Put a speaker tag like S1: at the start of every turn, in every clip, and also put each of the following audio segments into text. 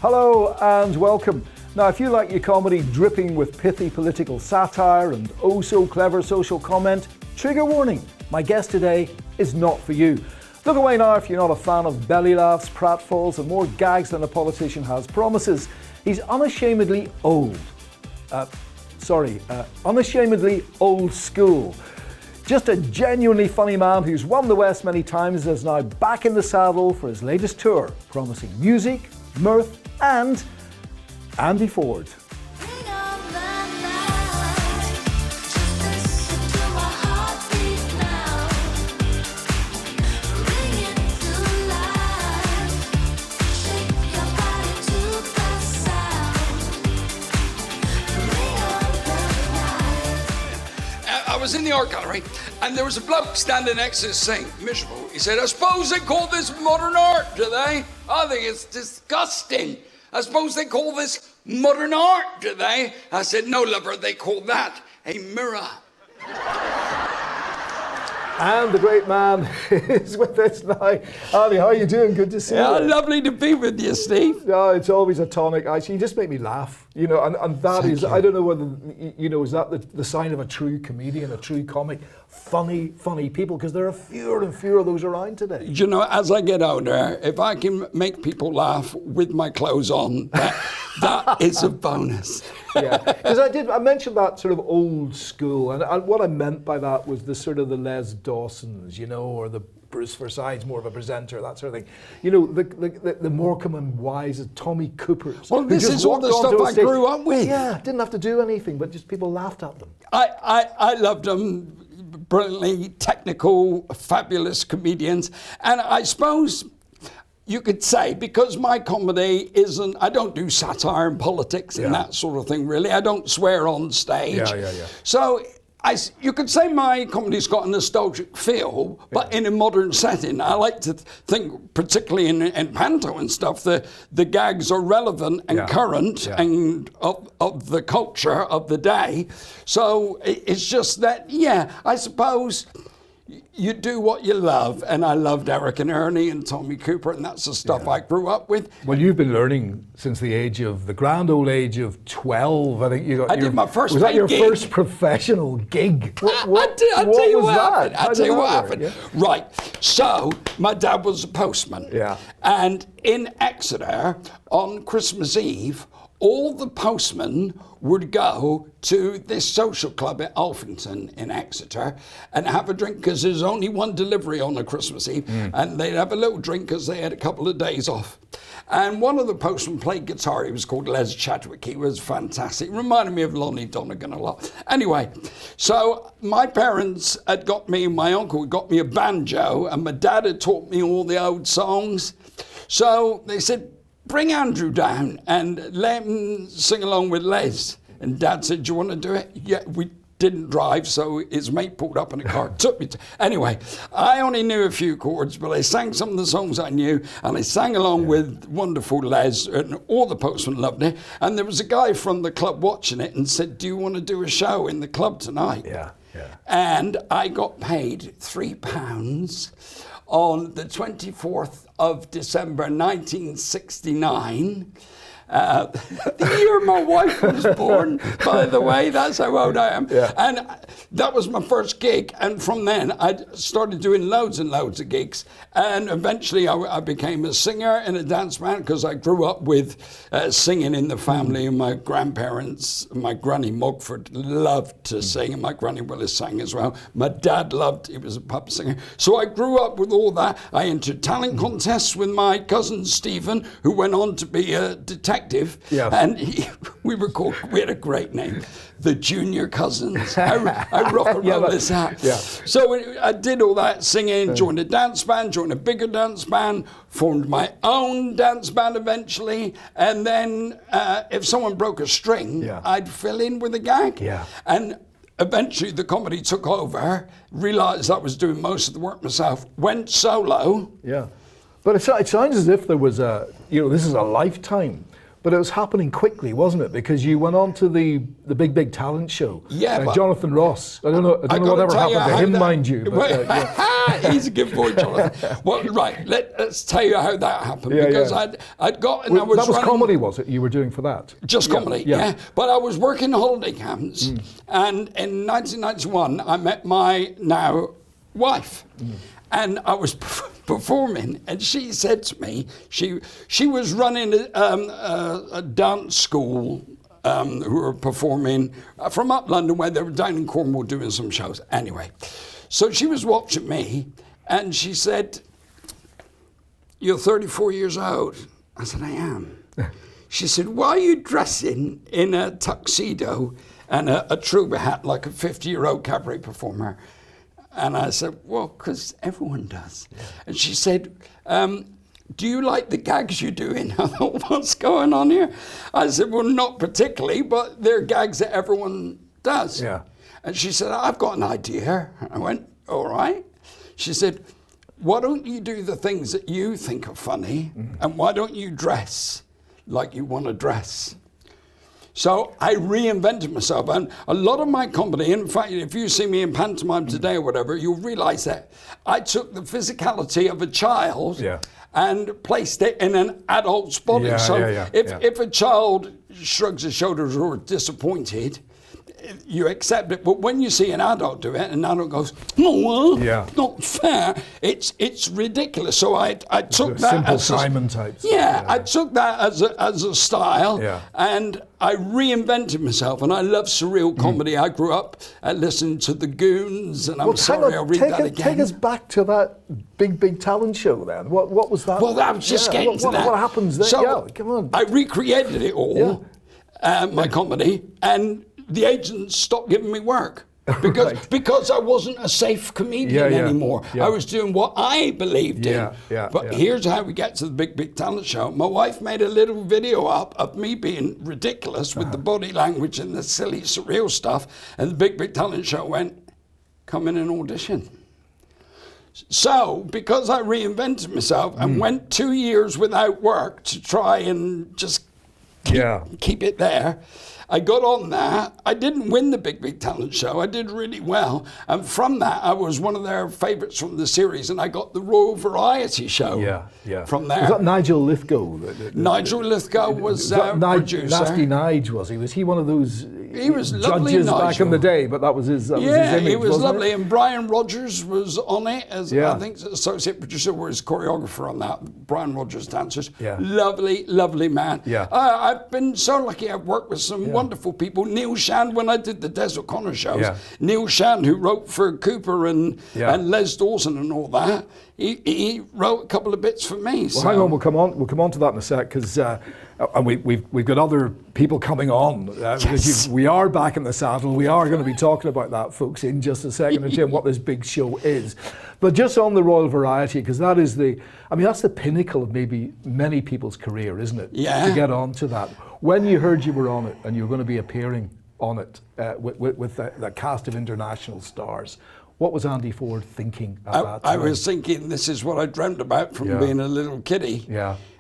S1: Hello and welcome. Now, if you like your comedy dripping with pithy political satire and oh so clever social comment, trigger warning, my guest today is not for you. Look away now if you're not a fan of belly laughs, pratfalls and more gags than a politician has promises. He's unashamedly old. Unashamedly old school. Just a genuinely funny man who's won the West many times and is now back in the saddle for his latest tour, promising music, mirth and Andy Ford.
S2: I was in the art gallery and there was a bloke standing next to us saying, miserable, he said, I suppose they call this modern art, do they? I think it's disgusting. I suppose they call this modern art, do they? I said, no, lover, they call that a mirror.
S1: And the great man is with us now. Andy, how are you doing? Good to see you.
S2: Lovely to be with you, Steve.
S1: No, it's always a tonic. Actually, you just make me laugh, you know, and that
S2: Thank
S1: is,
S2: you.
S1: I don't know whether, you know, is that the sign of a true comedian, a true comic? Funny people, because there are fewer and fewer of those around today.
S2: You know, as I get older, if I can make people laugh with my clothes on, that is a bonus.
S1: Yeah, because I mentioned that sort of old school, and what I meant by that was the sort of the Les Dawsons, you know, or the Bruce Forsyth's more of a presenter, that sort of thing. You know, the Morecambe and Wise, Tommy Coopers.
S2: Well, this is all the stuff I grew up with.
S1: Yeah, didn't have to do anything, but just people laughed at them.
S2: I loved them. Brilliantly technical, fabulous comedians. And I suppose you could say, because my comedy isn't, I don't do satire and politics and that sort of thing, really. I don't swear on stage.
S1: Yeah.
S2: So you could say my comedy's got a nostalgic feel, but in a modern setting. I like to think, particularly in panto and stuff, the gags are relevant and current and of the culture of the day. So it's just that, I suppose you do what you love, and I loved Eric and Ernie and Tommy Cooper, and that's the stuff I grew up with.
S1: Well, you've been learning since the grand old age of 12. I think you got.
S2: I did my first.
S1: Was that your
S2: gig.
S1: First professional gig?
S2: I'll tell you what happened.
S1: Yeah.
S2: Right. So my dad was a postman.
S1: Yeah.
S2: And in Exeter on Christmas Eve, all the postmen would go to this social club at Alphington in Exeter and have a drink, because there's only one delivery on a Christmas Eve, and they'd have a little drink because they had a couple of days off. And one of the postmen played guitar. He was called Les Chadwick. He was fantastic. Reminded me of Lonnie Donegan a lot. Anyway, so my parents had got me, my uncle had got me a banjo, and my dad had taught me all the old songs. So they said, bring Andrew down and let him sing along with Les. And Dad said, do you want to do it? Yeah, we didn't drive, so his mate pulled up in a car, took me to... Anyway, I only knew a few chords, but I sang some of the songs I knew, and I sang along with wonderful Les, and all the postmen loved it. And there was a guy from the club watching it and said, do you want to do a show in the club tonight?
S1: Yeah.
S2: And I got paid £3 on the 24th of December 1969, the year my wife was born, by the way. That's how old I am.
S1: Yeah.
S2: And that was my first gig, and from then I started doing loads and loads of gigs, and eventually I became a singer in a dance band, because I grew up with singing in the family, and my grandparents, my granny Mogford loved to sing, and my granny Willis sang as well. My dad he was a pub singer. So I grew up with all that. I entered talent contests with my cousin Stephen, who went on to be a detective. And we had a great name, the Junior Cousins. I rock and roll this out.
S1: Yeah.
S2: So I did all that singing, joined a dance band, joined a bigger dance band, formed my own dance band eventually, and then if someone broke a string, I'd fill in with a gag.
S1: Yeah.
S2: And eventually the comedy took over, realised I was doing most of the work myself, went solo.
S1: Yeah. But it sounds as if there was this is a lifetime But it was happening quickly, wasn't it? Because you went on to the Big Talent Show.
S2: Yeah, but
S1: Jonathan Ross. I don't know whatever happened to him, mind you. But,
S2: he's a good boy, Jonathan. Well, right, let's tell you how that happened. Because I'd got, and I was
S1: that was
S2: running,
S1: comedy, was it? You were doing for that?
S2: Just comedy, yeah. But I was working holiday camps, and in 1991, I met my now wife. And I was performing, and she said to me, she was running a dance school who were performing from up London, where they were down in Cornwall doing some shows. Anyway, so she was watching me, and she said, "You're 34 years old." I said, "I am." She said, "Why are you dressing in a tuxedo and a trouba hat like a 50-year-old cabaret performer?" And I said, "Well, because everyone does." Yeah. And she said, "Do you like the gags you're doing?" I thought, what's going on here? I said, "Well, not particularly, but they're gags that everyone does."
S1: Yeah.
S2: And she said, "I've got an idea." I went, "All right." She said, "Why don't you do the things that you think are funny, and why don't you dress like you want to dress?" So I reinvented myself, and a lot of my comedy, in fact, if you see me in pantomime today or whatever, you'll realize that I took the physicality of a child and placed it in an adult's body. If a child shrugs his shoulders or is disappointed, you accept it. But when you see an adult do it, and an adult goes, "No, not fair," it's ridiculous. So I took that
S1: simple
S2: as
S1: Simon types.
S2: I took that as a style, and I reinvented myself. And I love surreal comedy. I grew up listening to the Goons, and I'll read that again.
S1: Take us back to that Big Talent Show then. What was that?
S2: Well, I was just getting to that.
S1: What happens there?
S2: So
S1: come on.
S2: I recreated it all, my comedy, and the agents stopped giving me work because I wasn't a safe comedian anymore. I was doing what I believed in. But here's how we get to the Big Talent Show. My wife made a little video up of me being ridiculous with the body language and the silly, surreal stuff. And the Big Talent Show went, "Come in and audition." So, because I reinvented myself and went 2 years without work to try and just keep it there, I got on that. I didn't win the Big Talent Show. I did really well. And from that, I was one of their favourites from the series, and I got the Royal Variety Show from there.
S1: Was that Nigel Lithgow?
S2: Nigel Lithgow was producer.
S1: Nasty Nige, was he? Was he one of those
S2: judges
S1: back in the day? But that was his image,
S2: he was lovely.
S1: It?
S2: And Brian Rogers was on it as, I think, associate producer, or his choreographer on that. Brian Rogers Dancers. Lovely, lovely man. I've been so lucky. I've worked with some wonderful people. Neil Shand, when I did the Des O'Connor shows, Neil Shand, who wrote for Cooper and Les Dawson and all that, he wrote a couple of bits for me.
S1: Well, hang on, we'll come on to that in a sec, because we've got other people coming on. We are back in the saddle. We are going to be talking about that, folks, in just a second, and what this big show is. But just on the Royal Variety, because that is that's the pinnacle of maybe many people's career, isn't it? To get on to that. When you heard you were on it and you were going to be appearing on it with the cast of international stars, what was Andy Ford thinking at that time?
S2: I was thinking, this is what I dreamt about from being a little kiddie.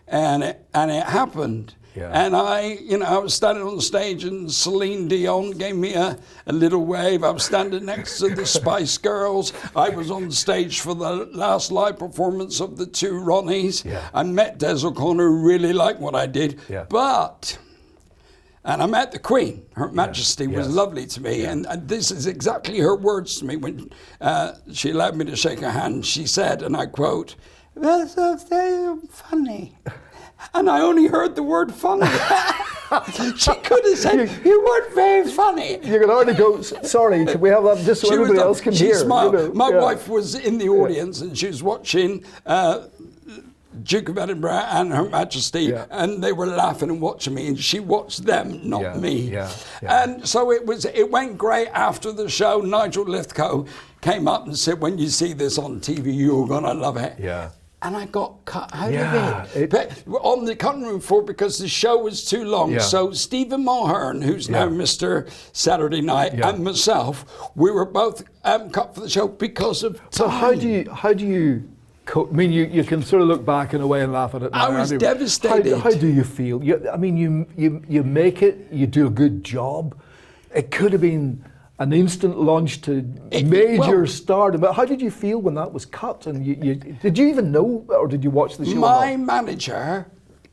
S2: And it happened. And I was standing on the stage, and Celine Dion gave me a little wave. I was standing next to the Spice Girls. I was on stage for the last live performance of the two Ronnies. I met Des O'Connor, who really liked what I did. And I met the Queen. Her Majesty was lovely to me. And this is exactly her words to me when she allowed me to shake her hand. She said, and I quote, "That's so funny." And I only heard the word funny. She could have said, "You weren't very funny."
S1: You can already go, "Sorry, can we have that just so everybody else can hear?"
S2: Smiled. My wife was in the audience, and she was watching Duke of Edinburgh and Her Majesty, and they were laughing and watching me, and she watched them, not me. And so it went great. After the show, Nigel Lithgow came up and said, "When you see this on TV, you're gonna love it." And I got cut out of it. But on the cutting room floor, because the show was too long. So Stephen Mulhern, who's now Mr. Saturday Night, and myself, we were both cut for the show because of time.
S1: So how do you I mean, you can sort of look back in a way and laugh at it now.
S2: I was devastated.
S1: How do you feel? I mean, you make it, you do a good job. It could have been an instant launch to major stardom. But how did you feel when that was cut? And did you even know, or did you watch the show?
S2: My manager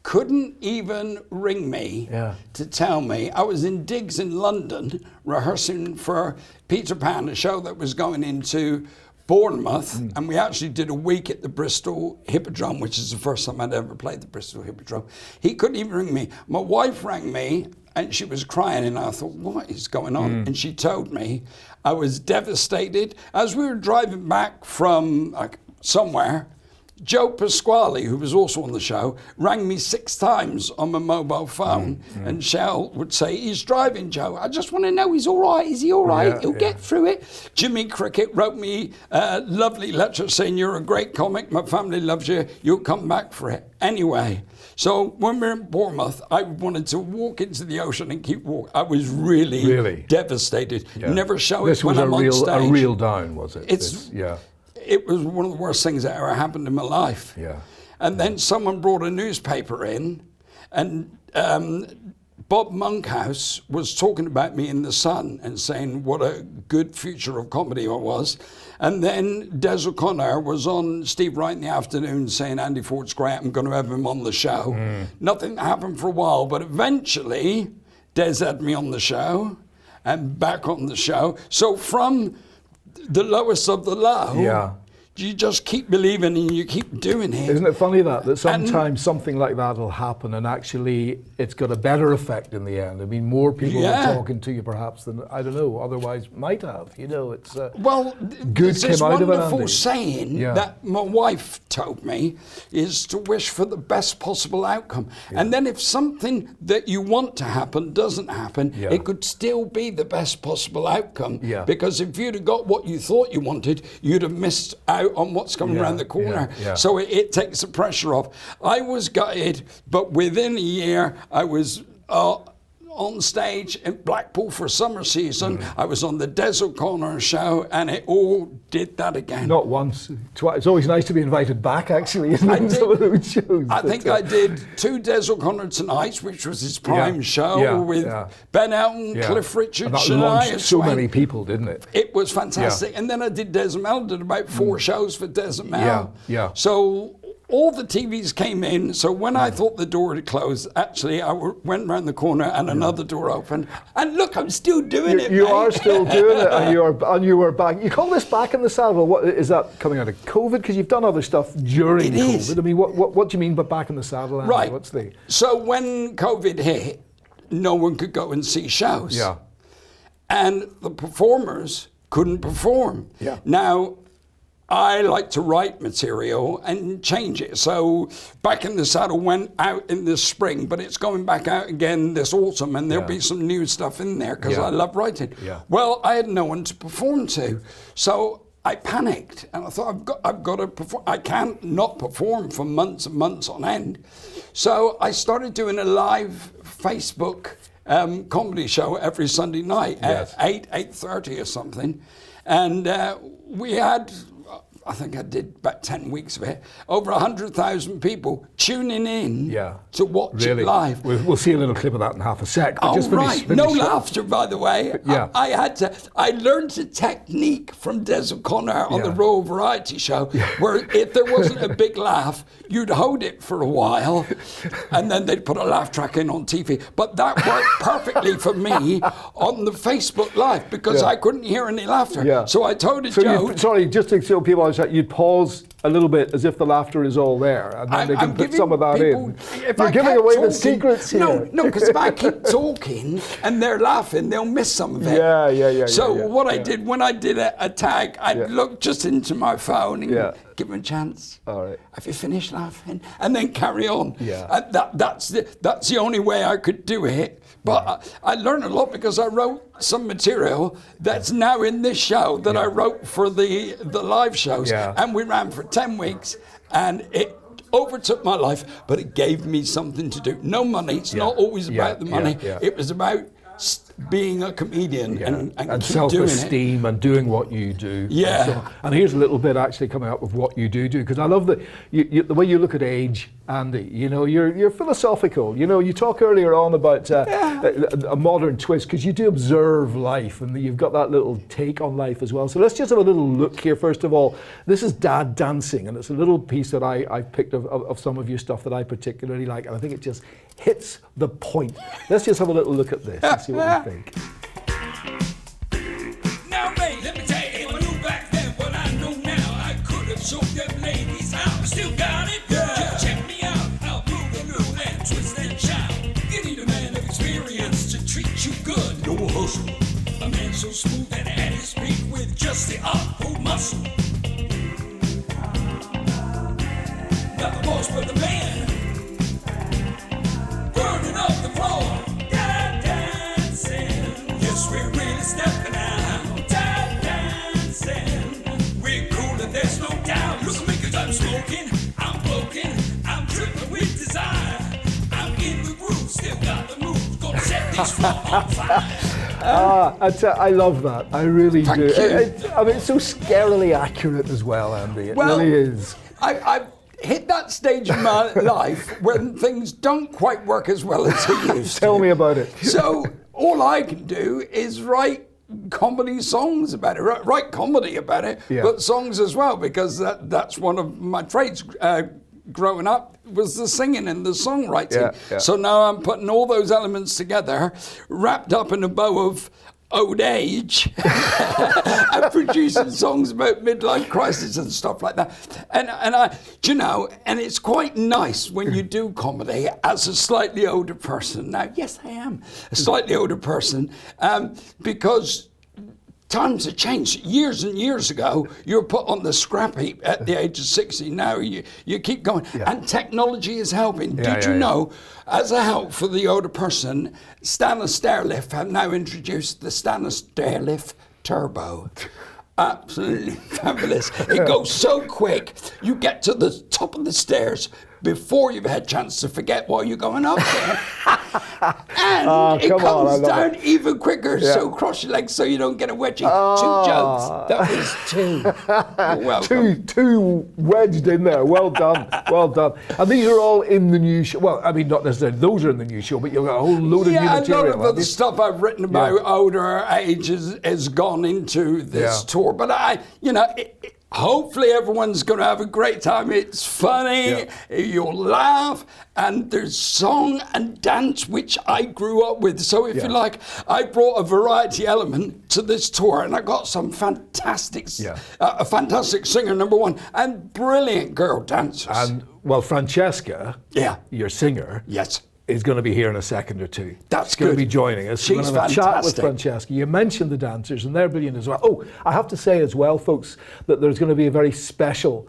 S2: couldn't even ring me to tell me. I was in digs in London rehearsing for Peter Pan, a show that was going into Bournemouth, and we actually did a week at the Bristol Hippodrome, which is the first time I'd ever played the Bristol Hippodrome. He couldn't even ring me. My wife rang me, and she was crying, and I thought, what is going on? And she told me I was devastated. As we were driving back from somewhere, Joe Pasquale, who was also on the show, rang me 6 times on my mobile phone, and Shell would say, he's driving, Joe. I just want to know he's all right. Is he all right? He'll get through it. Jimmy Cricket wrote me a lovely letter saying, you're a great comic. My family loves you. You'll come back for it. Anyway, so when we were in Bournemouth, I wanted to walk into the ocean and keep walking. I was really devastated. Never show it when I'm on stage.
S1: This was a real down, was it?
S2: It was one of the worst things that ever happened in my life.
S1: Yeah.
S2: And then someone brought a newspaper in, and Bob Monkhouse was talking about me in The Sun and saying what a good future of comedy I was. And then Des O'Connor was on Steve Wright in the Afternoon saying, Andy Ford's great, I'm going to have him on the show. Nothing happened for a while, but eventually Des had me on the show and back on the show. So from the lowest of the low, you just keep believing and you keep doing it.
S1: Isn't it funny that sometimes something like that will happen and actually it's got a better effect in the end? I mean, more people are talking to you perhaps than, I don't know, otherwise might have. You know, it's good came out of it.
S2: Wonderful saying that my wife told me is to wish for the best possible outcome. And then if something that you want to happen doesn't happen, it could still be the best possible outcome. Because if you'd have got what you thought you wanted, you'd have missed out on what's coming around the corner. So it takes the pressure off. I was gutted, but within a year I was on stage in Blackpool for summer season. I was on the Des O'Connor show, and it all did that again.
S1: Not once, twice. It's always nice to be invited back, actually, isn't it? Some of those shows.
S2: I think I did 2 Des O'Connor Tonights, which was his prime show with Ben Elton, Cliff Richard,
S1: and that
S2: Shania
S1: launched so many people, didn't it?
S2: It was fantastic. And then I did Des and Mel, did about 4 shows for Des and Mel. So all the TVs came in, so when I thought the door had closed, actually I went round the corner and another door opened. And look, I'm still doing it,
S1: You are still doing it, and you are back. You call this back in the saddle. What is that coming out of COVID? Because you've done other stuff during COVID. I mean, what do you mean by back in the saddle? Andy?
S2: Right.
S1: What's the?
S2: So when COVID hit, no one could go and see shows. And the performers couldn't perform. Now, I like to write material and change it. So Back in the Saddle went out in the spring, but it's going back out again this autumn, and there'll be some new stuff in there because I love writing. Well, I had no one to perform to, so I panicked and I thought I've got to perform. I can't not perform for months and months on end. So I started doing a live Facebook comedy show every Sunday night at 8:30 or something, and we had, I think I did about 10 weeks of it, over 100,000 people tuning in to watch it live.
S1: We'll see a little clip of that in half a sec.
S2: Oh, right. No laughter, by the way. I learned a technique from Des O'Connor on the Royal Variety Show, where if there wasn't a big laugh, you'd hold it for a while, and then they'd put a laugh track in on TV. But that worked perfectly for me on the Facebook Live, because I couldn't hear any laughter. So I told a joke.
S1: Sorry, just to show people, you'd pause a little bit as if the laughter is all there, and then they can put some of that in. You're giving away the secrets here.
S2: No, because if I keep talking and they're laughing, they'll miss some of it. So what I did, when I did a tag, I'd look just into my phone and give them a chance.
S1: All right.
S2: Have you finished laughing? And then carry on. That's the only way I could do it. But I learned a lot because I wrote some material that's now in this show that I wrote for the live shows. And we ran for 10 weeks, and it overtook my life, but it gave me something to do. No money. It's not always about the money. It was about being a comedian and keep doing it.
S1: Self-esteem and doing what you do.
S2: Yeah.
S1: And here's a little bit actually coming up with what you do, because I love the way you look at age, Andy. You know, you're philosophical. You know, you talk earlier on about a modern twist, because you do observe life and you've got that little take on life as well. So let's just have a little look here. First of all, this is Dad Dancing, and it's a little piece that I picked of some of your stuff that I particularly like, and I think it just hits the point. Let's just have a little look at this and see what we think.
S3: Now, mate, let me tell you, if I knew back then what I know now, I could have showed them ladies how. Still got it, just check me out. I'll move and groove and twist and shout. You need a man of experience to treat you good. No hustle. A man so smooth and at his peak with just the upward muscle. Not the boss, but the man. Burning up the floor. Dad dancing. Yes, we're really stepping out. Dad dancing. We're cool and there's no doubt. Look at me, 'cause I'm smoking, I'm broken, I'm dripping with desire. I'm in the groove, still got the moves. Gonna set this floor on fire.
S1: I love that. I really do.
S2: you.
S1: I mean, it's so scarily accurate as well, Andy. It really is.
S2: I've hit that stage in my life when things don't quite work as well as they used to.
S1: Tell me about it.
S2: So all I can do is write comedy songs about it, write comedy about it, but songs as well, because that's one of my trades growing up, was the singing and the songwriting. So now I'm putting all those elements together, wrapped up in a bow of old age, and producing songs about midlife crisis and stuff like that. And I, you know, and it's quite nice when you do comedy as a slightly older person. Now, yes, I am a slightly older person, because times have changed. Years and years ago, you were put on the scrap heap at the age of 60. Now you keep going. And technology is helping. Did you know, as a help for the older person, Stainless Stairlift have now introduced the Stainless Stairlift Turbo. Absolutely fabulous. It goes so quick, you get to the top of the stairs before you've had a chance to forget while you're going up there. And it comes down even quicker, so cross your legs so you don't get a wedgie. 2 jokes. That was 2. You're welcome.
S1: Two wedged in there. Well done. Well done. And these are all in the new show. Well, I mean, not necessarily those are in the new show, but you've got a whole load of new material.
S2: A lot of the stuff I've written about older age has gone into this tour. But hopefully everyone's going to have a great time. It's funny, you'll laugh, and there's song and dance, which I grew up with. So if you like, I brought a variety element to this tour, and I got some fantastic, a fantastic singer, number one, and brilliant girl dancers.
S1: And, well, Francesca, your singer, is going to be here in a second or two.
S2: That's
S1: going to be joining us.
S2: She's
S1: We're going to have a chat with Francesca. You mentioned the dancers, and they're brilliant as well. Oh, I have to say as well, folks, that there's going to be a very special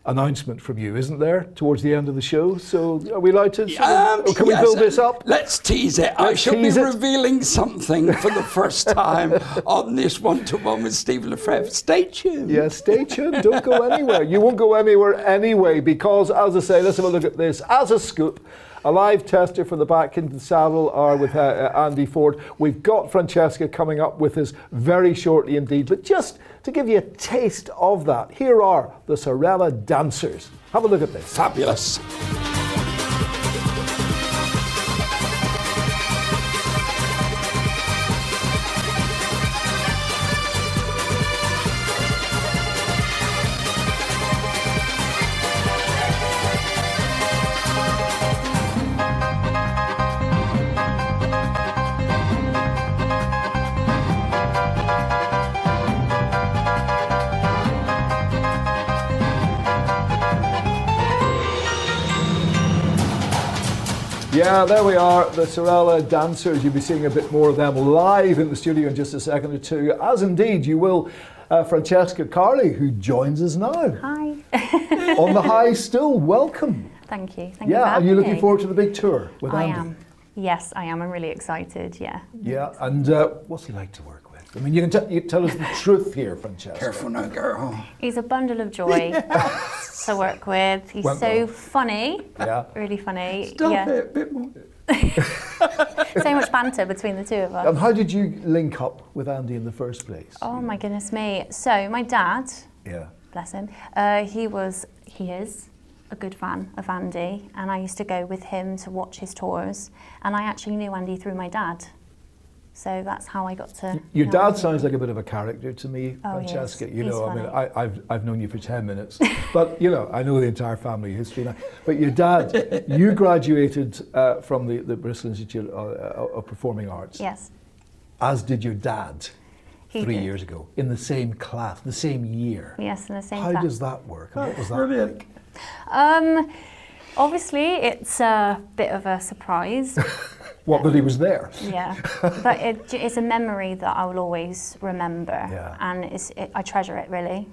S1: announcement from you, isn't there, towards the end of the show? So are we allowed to? Can we build this up?
S2: Let's tease it. I shall be revealing something for the first time on this one-to-one with Steve le Fevre. Stay tuned.
S1: Yeah, stay tuned. Don't go anywhere. You won't go anywhere anyway, because, as I say, let's have a look at this. As a scoop, a live tester for the Back into the Saddle are with Andy Ford. We've got Francesca coming up with us very shortly indeed. But just to give you a taste of that, here are the Sorella Dancers. Have a look at this.
S2: Fabulous.
S1: Yeah, there we are, the Sorella Dancers. You'll be seeing a bit more of them live in the studio in just a second or two, as indeed you will Francesca Carly, who joins us now.
S4: Hi.
S1: On the high still, welcome.
S4: Thank you. Thank you for having
S1: are you looking
S4: me.
S1: forward to the big tour with Andy?
S4: I am. Yes, I am. I'm really excited,
S1: Yeah, and what's he like to work with? I mean, you tell us the truth here, Francesca.
S2: Careful now, girl.
S4: He's a bundle of joy to work with. He's so funny.
S1: Yeah.
S4: Really funny.
S2: Stop it, a bit more.
S4: So much banter between the two of us.
S1: And how did you link up with Andy in the first place?
S4: Oh my goodness me. So my dad,
S1: Yeah.
S4: bless him, he is a good fan of Andy, and I used to go with him to watch his tours, and I actually knew Andy through my dad. So that's how I got to
S1: Your
S4: know
S1: dad
S4: Andy.
S1: sounds like a bit of a character to me,
S4: Oh, he is.
S1: Francesca. You
S4: He's
S1: know, I mean,
S4: funny.
S1: I've known you for 10 minutes, but you know, I know the entire family history now. But your dad, you graduated from the Bristol Institute of Performing Arts,
S4: Yes.
S1: as did your dad
S4: He
S1: 3
S4: did.
S1: years ago, in the same class, the same year.
S4: Yes, in the same
S1: How
S4: class.
S1: does that work? And what was that
S2: Brilliant.
S1: like?
S4: Obviously, it's a bit of a surprise.
S1: What, that he was there?
S4: Yeah, but it's a memory that I will always remember,
S1: Yeah.
S4: and I treasure it really,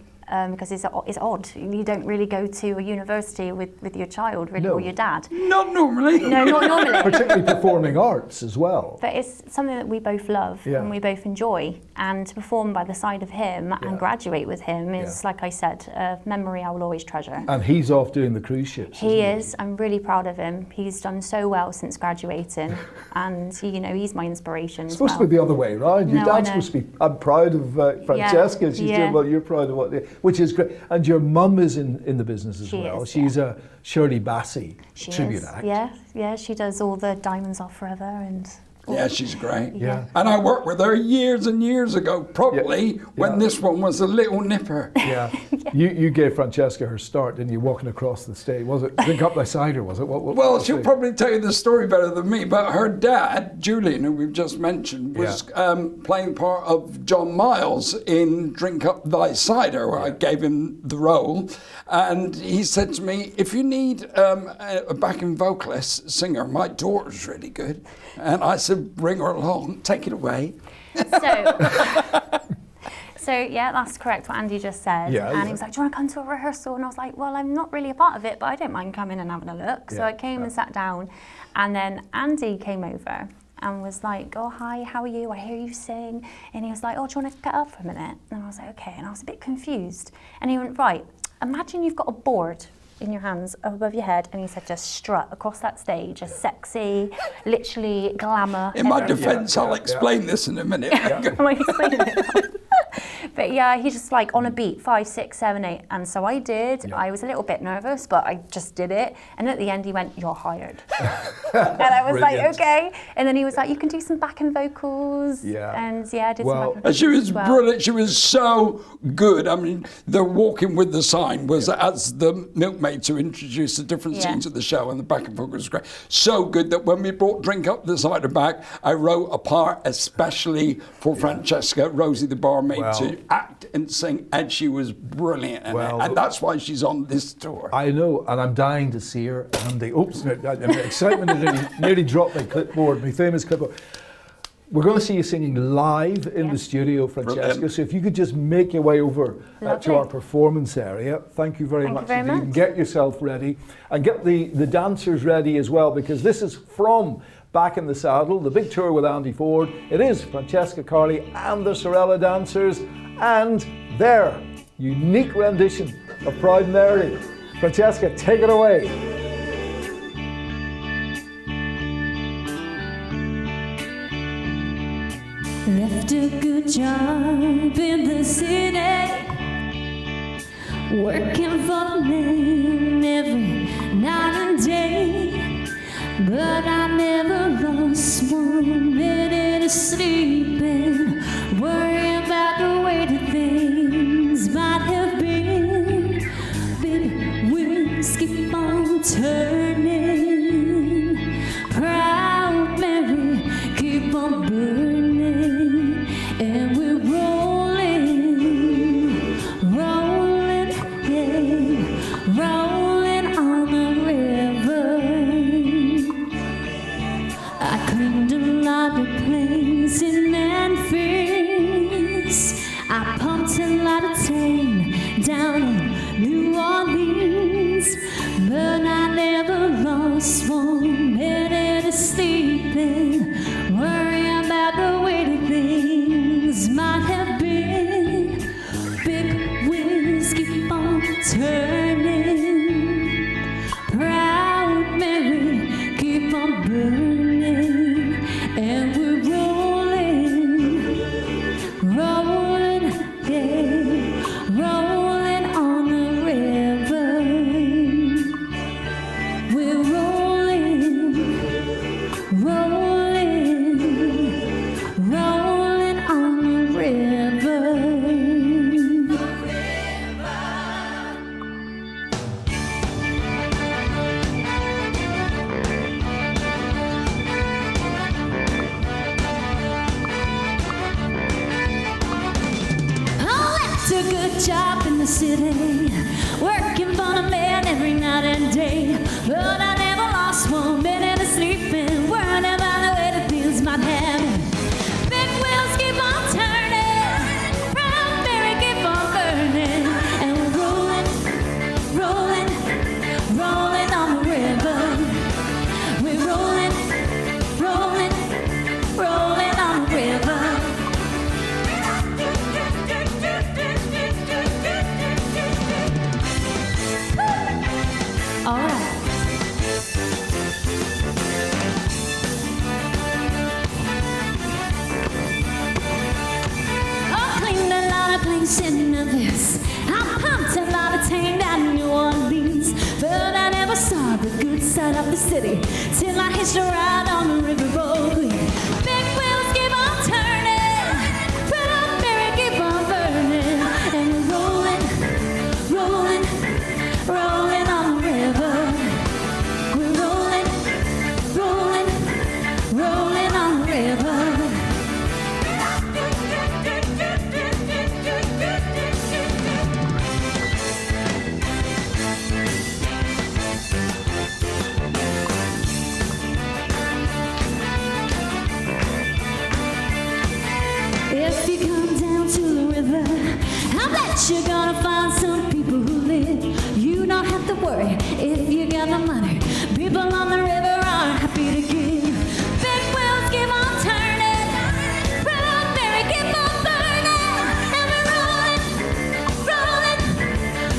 S4: because it's odd. You don't really go to a university with your child, really,
S1: No.
S4: or your dad.
S2: Not normally.
S4: No, not normally.
S1: Particularly performing arts as well.
S4: But it's something that we both love
S1: Yeah.
S4: and we both enjoy, and to perform by the side of him
S1: Yeah.
S4: and graduate with him is,
S1: Yeah.
S4: like I said, a memory I will always treasure.
S1: And he's off doing the cruise ships.
S4: He
S1: isn't
S4: is. I'm really proud of him. He's done so well since graduating, and he's my inspiration
S1: It's
S4: as
S1: supposed
S4: well.
S1: to be the other way around. Your
S4: No, I
S1: dad's
S4: know.
S1: supposed to be, I'm proud of Francesca, she's
S4: yeah.
S1: doing well, you're proud of which is great. And your mum is in the business as
S4: She
S1: well.
S4: is,
S1: She's a Shirley Bassey
S4: She
S1: tribute
S4: is.
S1: act.
S4: Yeah, she does all the Diamonds Are Forever and
S2: Yeah, she's great.
S1: Yeah.
S2: And I worked with her years and years ago, probably when
S1: Yeah.
S2: this one was a little nipper.
S1: Yeah. You gave Francesca her start, didn't you, walking across the stage? Was it Drink Up Thy Cider, was it? What
S2: Well,
S1: was
S2: she'll
S1: it?
S2: probably tell you the story better than me, but her dad, Julian, who we've just mentioned, was playing part of John Miles in Drink Up Thy Cider, where I gave him the role. And he said to me, if you need a backing vocalist, singer, my daughter's really good. And I said, bring her along, take it away.
S4: So yeah, that's correct what Andy just said.
S1: Yeah,
S4: and
S1: yeah.
S4: he was like, do you want to come to a rehearsal? And I was like, well, I'm not really a part of it, but I don't mind coming and having a look. So
S1: Yeah,
S4: I came and sat down, and then Andy came over and was like, oh, hi, how are you? I hear you sing. And he was like, oh, do you want to get up for a minute? And I was like, okay. And I was a bit confused. And he went, right, imagine you've got a board in your hands up above your head, and he said just strut across that stage, a sexy, literally glamour.
S2: In my
S4: everything.
S2: defence, I'll explain this in a minute.
S4: Am I explaining it? But yeah, he just like on a beat, 5, 6, 7, 8. And so I did.
S1: Yeah.
S4: I was a little bit nervous, but I just did it. And at the end, he went, "You're hired." And I was like,
S1: Brilliant.
S4: okay. And then he was like, you can do some backing vocals.
S1: Yeah.
S4: And yeah, I did
S1: Well-
S4: some backing
S2: And she
S4: vocals
S2: was
S4: as well.
S2: brilliant. She was so good. I mean, the Walking with the Sign was as the milkmaid to introduce the different
S4: Yeah.
S2: scenes of the show, and the backing vocal was great. So good that when we brought Drink Up the Cider back, I wrote a part especially for Francesca, Rosie the barmaid,
S1: Well-
S2: to act and sing, and she was brilliant in
S1: Well,
S2: it. And that's why she's on this tour.
S1: I know, and I'm dying to see her. And the excitement has nearly dropped my clipboard, my famous clipboard. We're going to see you singing live in
S4: Yeah.
S1: the studio, Francesca.
S2: Brilliant.
S1: So if you could just make your way over to
S4: Lovely.
S1: our performance area. Thank you very
S4: Thank you
S1: much.
S4: very
S1: indeed.
S4: much.
S1: Get yourself ready and get the dancers ready as well, because this is from Back in the Saddle, the big tour with Andy Ford. It is Francesca Carly and the Sorella Dancers and their unique rendition of Proud Mary. Francesca, take it away.
S5: Left a good job in the city, working for the man every night and day. But I never lost 1 minute of sleeping, worrying about the way that things might have been. Big wheels keep on turning, proud Mary keep on burning, and we're rolling, rolling, yeah, rolling on the river. I cleaned a lot of planes in Memphis. I pumped a lot of tang down in New Orleans, but I never lost 1 minute of sleeping, worrying about the way that things might have been. Big wheels keep on turning, proud Mary keep on burning, job in the city, working for the man every night and day. But I never lost 1 minute of sleeping, worrying about the way the things might happen. Big wheels keep on turning, brown berry keep on burning, and we're rolling, rolling, rolling on the river. We're rolling, rolling, rolling on the river. All right. I cleaned a lot of planes in Memphis. I pumped a lot of tank down in New Orleans. But I never saw the good side of the city till I hitched a ride on the river road. Big wheels keep on turning, brown berry keep on burning, and we're rolling, rolling, rolling on the river. We're rolling, rolling, rolling on the river. If you come down to the river, I bet you're gonna find some people who live. You don't have to worry if you got the money. People on the river are happy to give. Big wheels keep on turning, brown berry keep on burning, and we're rolling, rolling,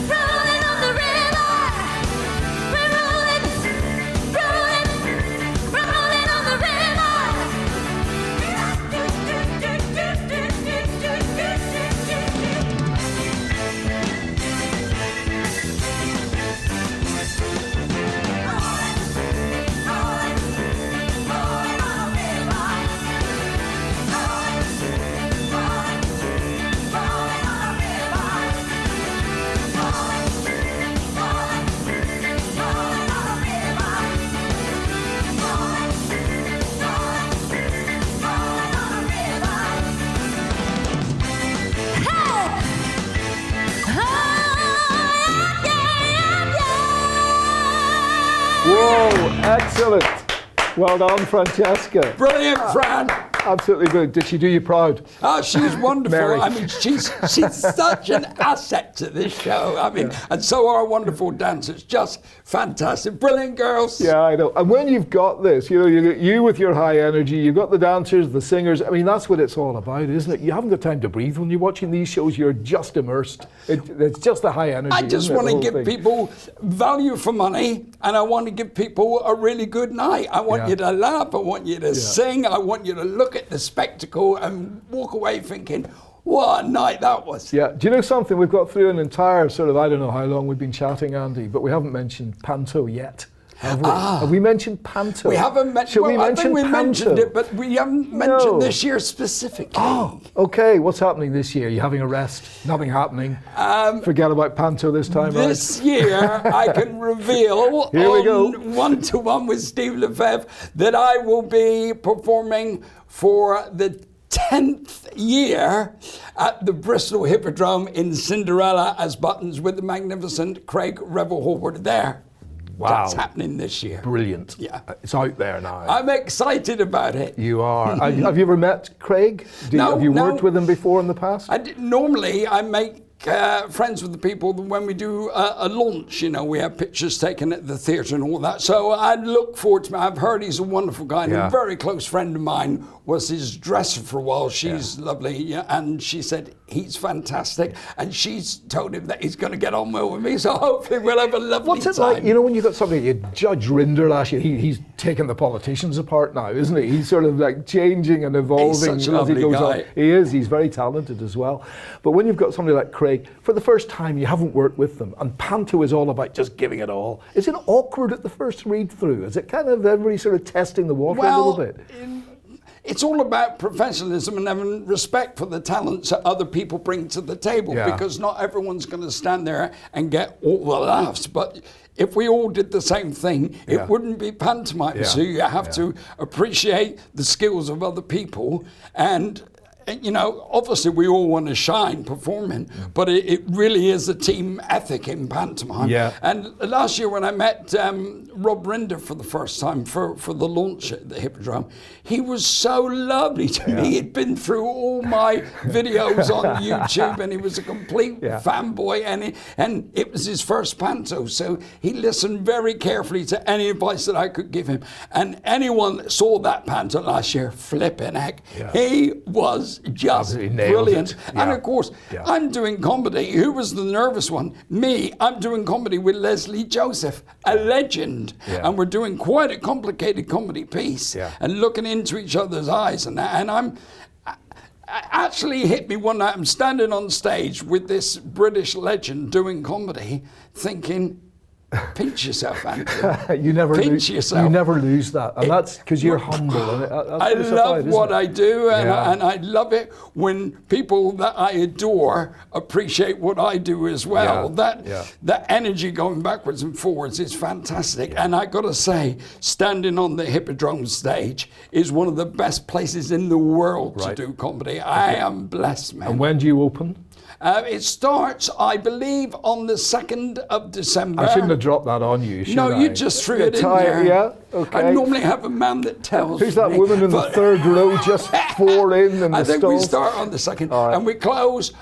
S5: rolling on the river. We're rolling, rolling, rolling on the river.
S1: Whoa, excellent. Well done, Francesca.
S2: Brilliant, Fran.
S1: Absolutely brilliant. Did she do you proud?
S2: Oh, she's wonderful.
S1: Mary.
S2: I mean, she's such an asset to this show. I mean, and so are our wonderful dancers. Just fantastic. Brilliant girls.
S1: Yeah, I know. And when you've got this, you with your high energy, you've got the dancers, the singers. I mean, that's what it's all about, isn't it? You haven't got time to breathe when you're watching these shows. You're just immersed. It's just the high energy.
S2: I just
S1: isn't it,
S2: want
S1: the
S2: to
S1: whole
S2: give
S1: thing?
S2: people value for money, and I want to give people a really good night. I want you to laugh. I want you to sing. I want you to look at the spectacle and walk away thinking, what a night that was.
S1: Yeah. Do you know something? We've got through an entire sort of, I don't know how long we've been chatting, Andy, but we haven't mentioned Panto yet. Have we? Have we mentioned Panto?
S2: We haven't mentioned.
S1: Shall
S2: Well,
S1: we
S2: I
S1: mention
S2: think we
S1: Panto?
S2: mentioned it, but we haven't mentioned this year specifically.
S1: Oh, okay. What's happening this year? You having a rest? Nothing happening. Forget about Panto this time, right?
S2: This year, I can reveal
S1: Here we go.
S2: on One-to-One with Steve le Fevre that I will be performing for the 10th year at the Bristol Hippodrome in Cinderella as Buttons with the magnificent Craig Revel-Howard there.
S1: Wow.
S2: That's happening this year.
S1: Brilliant.
S2: Yeah.
S1: It's out there now.
S2: I'm excited about it.
S1: You are. Have you ever met Craig?
S2: No,
S1: have you
S2: no.
S1: worked with him before in the past?
S2: Normally, I make friends with the people when we do a launch. You know, we have pictures taken at the theatre and all that. So I look forward to. I've heard he's a wonderful guy, and a very close friend of mine was his dresser for a while. She's lovely, and she said he's fantastic, and she's told him that he's going to get on well with me. So hopefully we'll have a lovely
S1: What's it
S2: time.
S1: like? You know, when you've got somebody, you Judge Rinder last year, he's taken the politicians apart now, isn't he? He's sort of like changing and evolving
S2: He's such a
S1: as he
S2: lovely
S1: goes
S2: guy.
S1: on. He is. He's very talented as well. But when you've got somebody like Craig, for the first time, you haven't worked with them, and Panto is all about just giving it all. Is it awkward at the first read through? Is it kind of everybody sort of testing the water a little bit?
S2: It's all about professionalism and having respect for the talents that other people bring to the table, because not everyone's going to stand there and get all the laughs. But if we all did the same thing, it wouldn't be pantomime. So you have to appreciate the skills of other people. And you know, obviously we all want to shine performing, but it really is a team ethic in pantomime.
S1: Yeah.
S2: And last year when I met Rob Rinder for the first time for the launch at the Hippodrome, he was so lovely to me. He'd been through all my videos on YouTube, and he was a complete fanboy, and it was his first panto, so he listened very carefully to any advice that I could give him. And anyone that saw that panto last year, flipping heck, he was just brilliant. And of course, I'm doing comedy. Who was the nervous one? Me. I'm doing comedy with Leslie Joseph, a legend. And we're doing quite a complicated comedy piece and looking into each other's eyes. And I'm actually hit me one night. I'm standing on stage with this British legend doing comedy, thinking, pinch yourself, Andrew.
S1: You never
S2: pinch yourself.
S1: You never lose that, and that's because you're humble. And that's
S2: I love what I do, and I love it when people that I adore appreciate what I do as well. That energy going backwards and forwards is fantastic. And I got to say, standing on the Hippodrome stage is one of the best places in the world to do comedy. I am blessed, man.
S1: And when do you open?
S2: It starts, I believe, on the 2nd of December.
S1: I shouldn't have dropped that on you, should I?
S2: No, you just threw it in there.
S1: Yeah, okay.
S2: I normally have a man that tells
S1: Who's that
S2: me,
S1: woman in the third row just four in the
S2: I think
S1: stalls?
S2: we start on the 2nd, and we close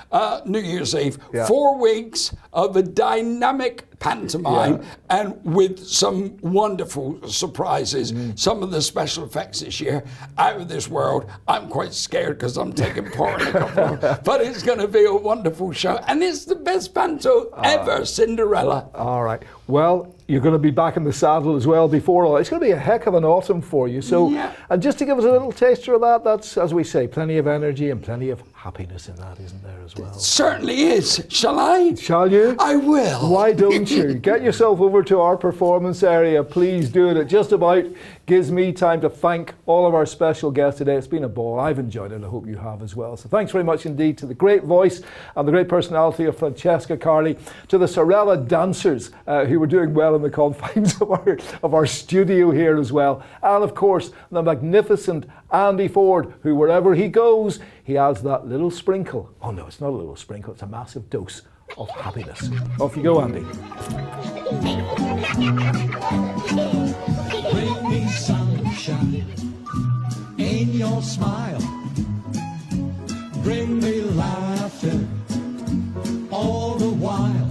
S2: New Year's Eve. 4 weeks of a dynamic pantomime and with some wonderful surprises. Some of the special effects this year, out of this world. I'm quite scared because I'm taking part in a couple of them. But it's going to be a wonderful show. And it's the best panto ever, Cinderella.
S1: All right. Well, you're going to be back in the saddle as well before all. It's going to be a heck of an autumn for you. So, and just to give us a little taster of that, that's, as we say, plenty of energy and plenty of happiness in that, isn't there, as well?
S2: It certainly is. Shall I?
S1: Shall you?
S2: I will.
S1: Why don't you? Get yourself over to our performance area. Please do it. It just about gives me time to thank all of our special guests today. It's been a ball. I've enjoyed it. I hope you have as well. So thanks very much indeed to the great voice and the great personality of Francesca Carly, to the Sorella Dancers, who were doing well in the confines of our studio here as well. And of course, the magnificent Andy Ford, who wherever he goes, he has that little sprinkle. Oh no, it's not a little sprinkle, it's a massive dose of happiness. Off you go, Andy.
S3: Bring me sunshine in your smile. Bring me laughter all the while.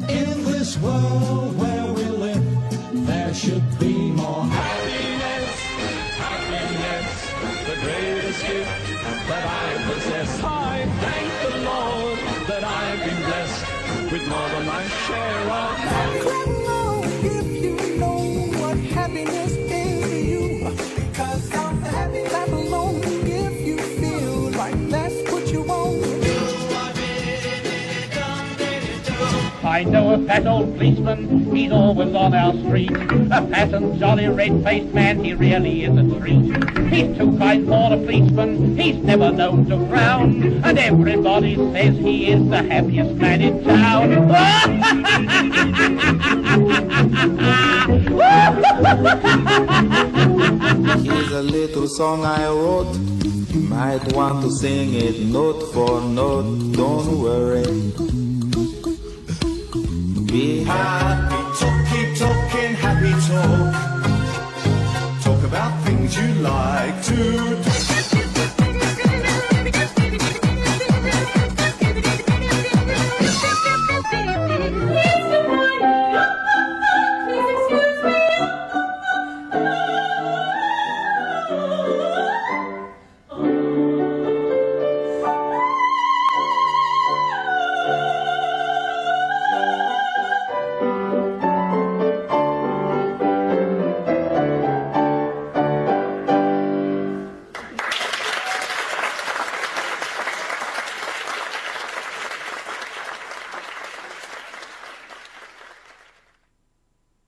S3: In this world where we live, there should be more happiness. Happiness, the greatest gift that I possess. I thank the Lord that I've been blessed with more than my share of happiness.
S6: If you know what happiness is to you, because I'm happy. Clap along if you feel like that's what you want.
S7: I know a fat old policeman, he's always on our street. A fat and jolly red-faced man, he really is a treat. He's too kind for a policeman, he's never known to frown. And everybody says he is the happiest man in town.
S8: Here's a little song I wrote. You might want to sing it note for note. Don't worry. Be
S3: Happy talk, keep talking happy talk. Talk about things you like to do.